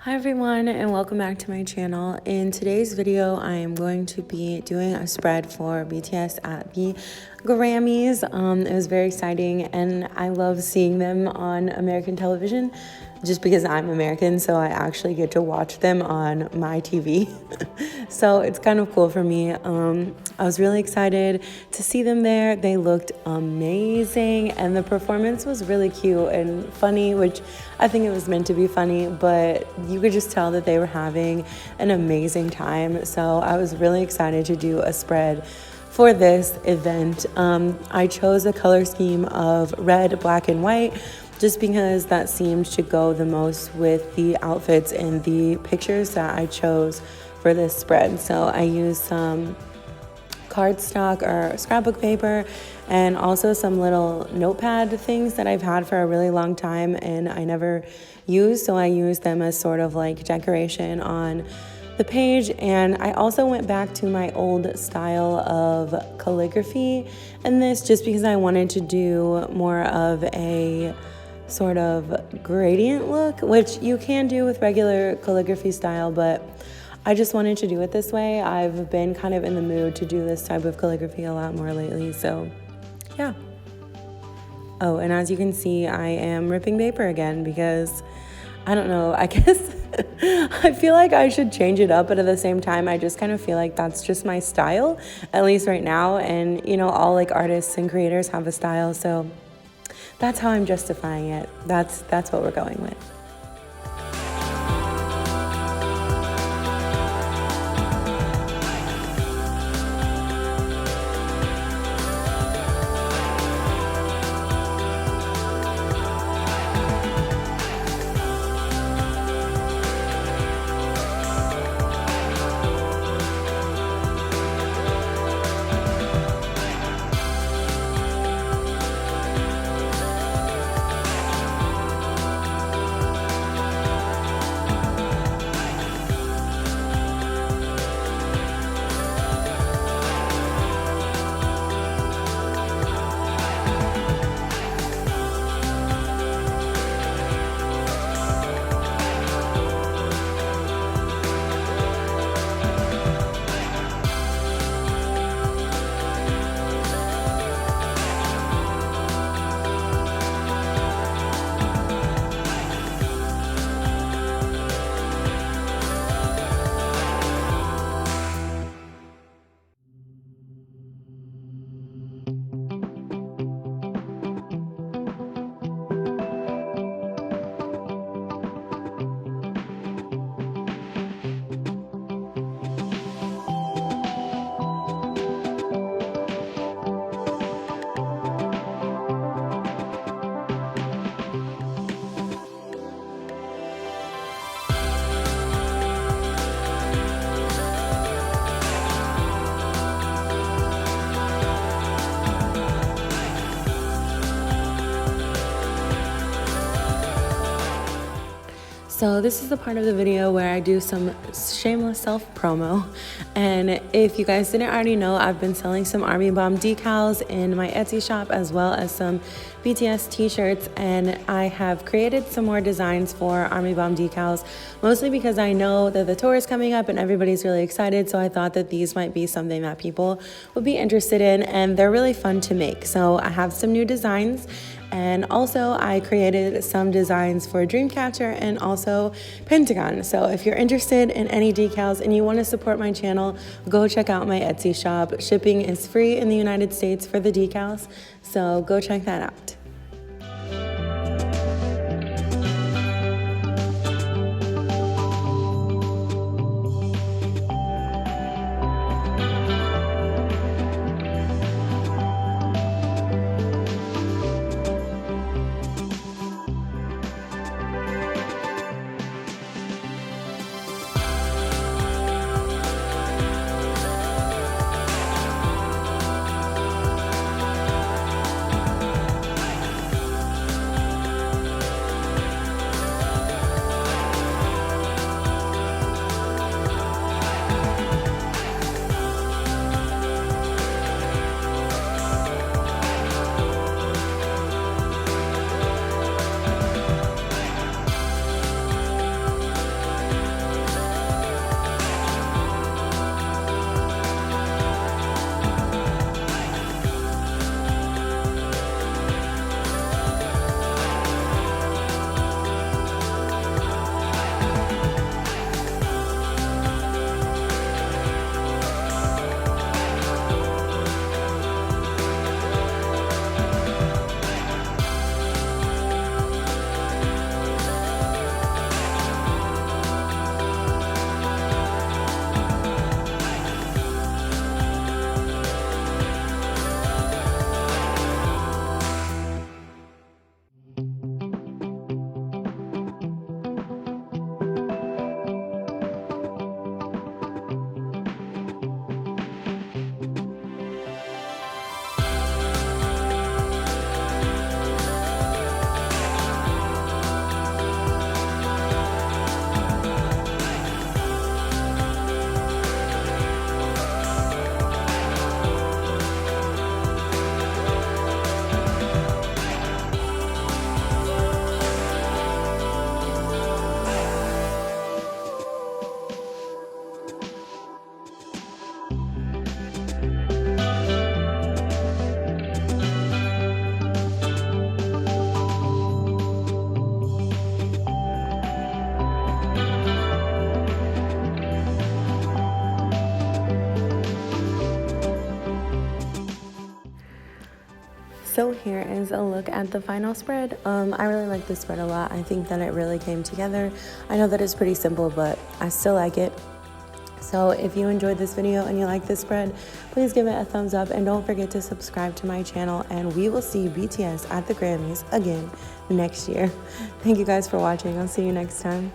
Hi everyone, and welcome back to my channel. In today's video, I am going to be doing a spread for BTS at the Grammys. It was very exciting, and I love seeing them on American television just because I'm American, so I actually get to watch them on my TV. So it's kind of cool for me. I was really excited to see them there. They looked amazing, and the performance was really cute and funny, which I think it was meant to be funny, but you could just tell that they were having an amazing time. So I was really excited to do a spread for this event. I chose a color scheme of red, black, and white just because that seemed to go the most with the outfits and the pictures that I chose for this spread. So I used some cardstock or scrapbook paper and also some little notepad things that I've had for a really long time and I never used, so I used them as sort of like decoration on the page. And I also went back to my old style of calligraphy in this just because I wanted to do more of a sort of gradient look, which you can do with regular calligraphy style, but I just wanted to do it this way. I've been kind of in the mood to do this type of calligraphy a lot more lately, so yeah. Oh, and as you can see, I am ripping paper again because, I don't know, I guess I feel like I should change it up, but at the same time, I just kind of feel like that's just my style, at least right now. And, you know, all like artists and creators have a style, so that's how I'm justifying it. That's what we're going with. So this is the part of the video where I do some shameless self-promo. And if you guys didn't already know, I've been selling some Army Bomb decals in my Etsy shop as well as some BTS t-shirts. And I have created some more designs for Army Bomb decals, mostly because I know that the tour is coming up and everybody's really excited. So I thought that these might be something that people would be interested in, and they're really fun to make. So I have some new designs. And also I created some designs for Dreamcatcher and also Pentagon. So if you're interested in any decals and you want to support my channel, go check out my Etsy shop. Shipping is free in the United States for the decals, so go check that out. So here is a look at the final spread. I really like this spread a lot. I think that it really came together. I know that it's pretty simple, but I still like it. So if you enjoyed this video and you like this spread, please give it a thumbs up and don't forget to subscribe to my channel, and we will see BTS at the Grammys again next year. Thank you guys for watching. I'll see you next time.